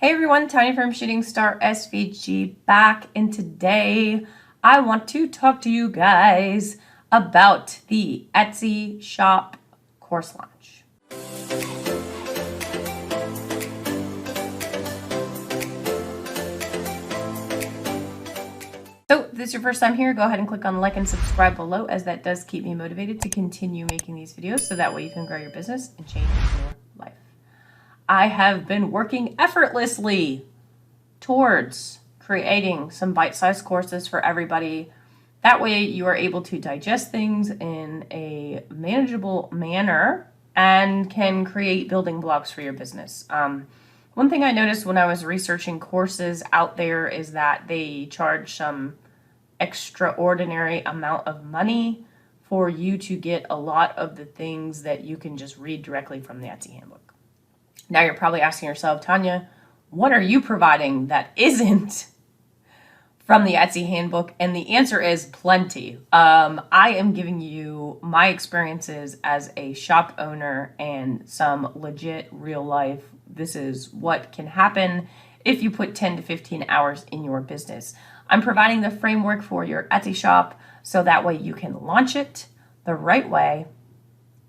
Hey everyone, Tanya from Shooting Star SVG back, and today I want to talk to you guys about the Etsy shop course launch. So if this is your first time here, go ahead and click on like and subscribe below, as that does keep me motivated to continue making these videos so that way you can grow your business and change your life. I have been working effortlessly towards creating some bite-sized courses for everybody. That way you are able to digest things in a manageable manner and can create building blocks for your business. One thing I noticed when I was researching courses out there is that they charge some extraordinary amount of money for you to get a lot of the things that you can just read directly from the Etsy handbook. Now you're probably asking yourself, Tanya, what are you providing that isn't from the Etsy handbook? And the answer is plenty. I am giving you my experiences as a shop owner and some legit real life. This is what can happen if you put 10 to 15 hours in your business. I'm providing the framework for your Etsy shop so that way you can launch it the right way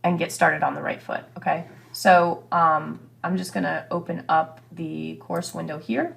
and get started on the right foot. Okay. So, I'm just going to open up the course window here.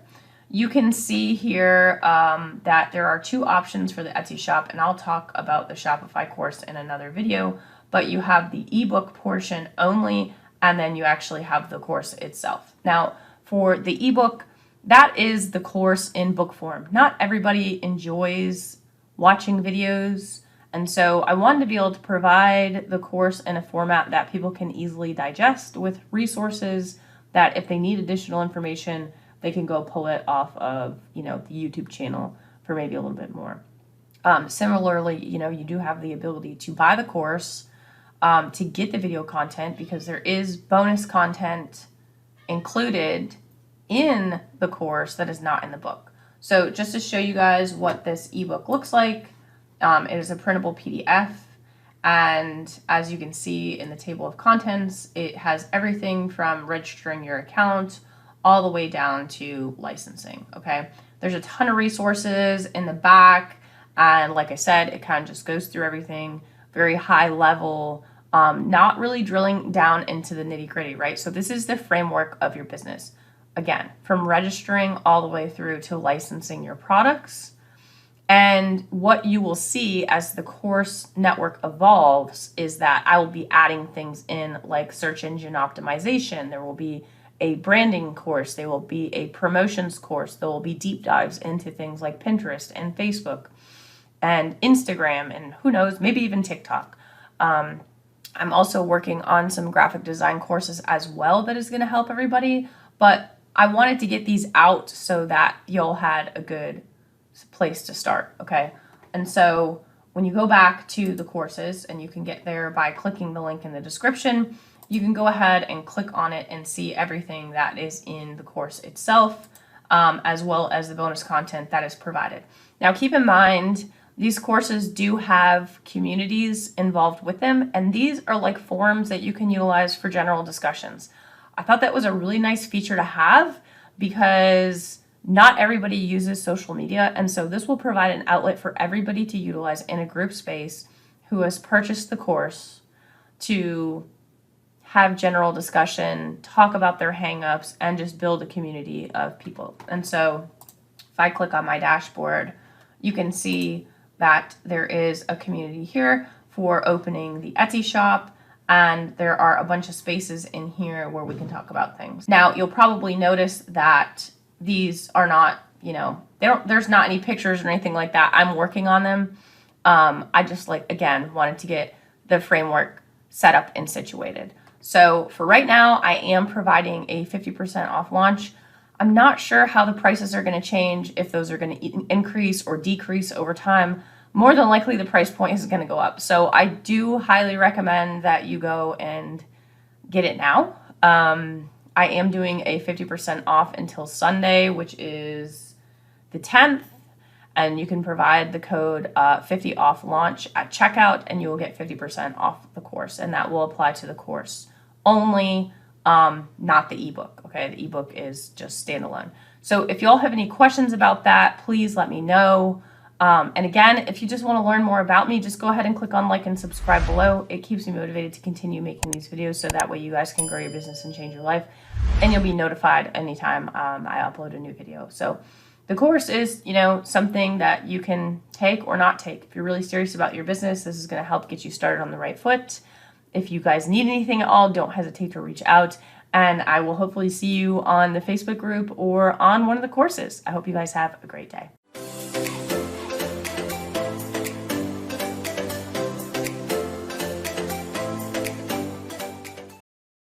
You can see here that there are two options for the Etsy shop, and I'll talk about the Shopify course in another video, but you have the ebook portion only, and then you actually have the course itself. Now, for the ebook, that is the course in book form. Not everybody enjoys watching videos. And so I wanted to be able to provide the course in a format that people can easily digest with resources that if they need additional information, they can go pull it off of, the YouTube channel for maybe a little bit more. Similarly, you do have the ability to buy the course to get the video content, because there is bonus content included in the course that is not in the book. So just to show you guys what this ebook looks like, it is a printable PDF, and as you can see in the table of contents, it has everything from registering your account all the way down to licensing, okay? There's a ton of resources in the back, and like I said, it kind of just goes through everything, very high level, not really drilling down into the nitty-gritty, right? So this is the framework of your business. Again, from registering all the way through to licensing your products. And what you will see as the course network evolves is that I will be adding things in like search engine optimization. There will be a branding course. There will be a promotions course. There will be deep dives into things like Pinterest and Facebook and Instagram and who knows, maybe even TikTok. I'm also working on some graphic design courses as well that is going to help everybody. But I wanted to get these out so that y'all had a good place to start, okay? And so when you go back to the courses, and you can get there by clicking the link in the description, you can go ahead and click on it and see everything that is in the course itself, as well as the bonus content that is provided. Now keep in mind, these courses do have communities involved with them, and these are like forums that you can utilize for general discussions. I thought that was a really nice feature to have, because not everybody uses social media, and so this will provide an outlet for everybody to utilize in a group space who has purchased the course to have general discussion, talk about their hangups, and just build a community of people. And so if I click on my dashboard, you can see that there is a community here for opening the Etsy shop, and there are a bunch of spaces in here where we can talk about things. Now, you'll probably notice that these are not, there's not any pictures or anything like that. I'm working on them. I just wanted to get the framework set up and situated. So for right now, I am providing a 50% off launch. I'm not sure how the prices are going to change, if those are going to increase or decrease over time. More than likely, the price point is going to go up. So I do highly recommend that you go and get it now. I am doing a 50% off until Sunday, which is the 10th, and you can provide the code 50 off launch at checkout, and you will get 50% off the course, and that will apply to the course only. not the ebook. Okay, the ebook is just standalone. So if you all have any questions about that, please let me know. And again, if you just want to learn more about me, just go ahead and click on like and subscribe below. It keeps me motivated to continue making these videos so that way you guys can grow your business and change your life. And you'll be notified anytime I upload a new video. So the course is, something that you can take or not take. If you're really serious about your business, this is going to help get you started on the right foot. If you guys need anything at all, don't hesitate to reach out. And I will hopefully see you on the Facebook group or on one of the courses. I hope you guys have a great day.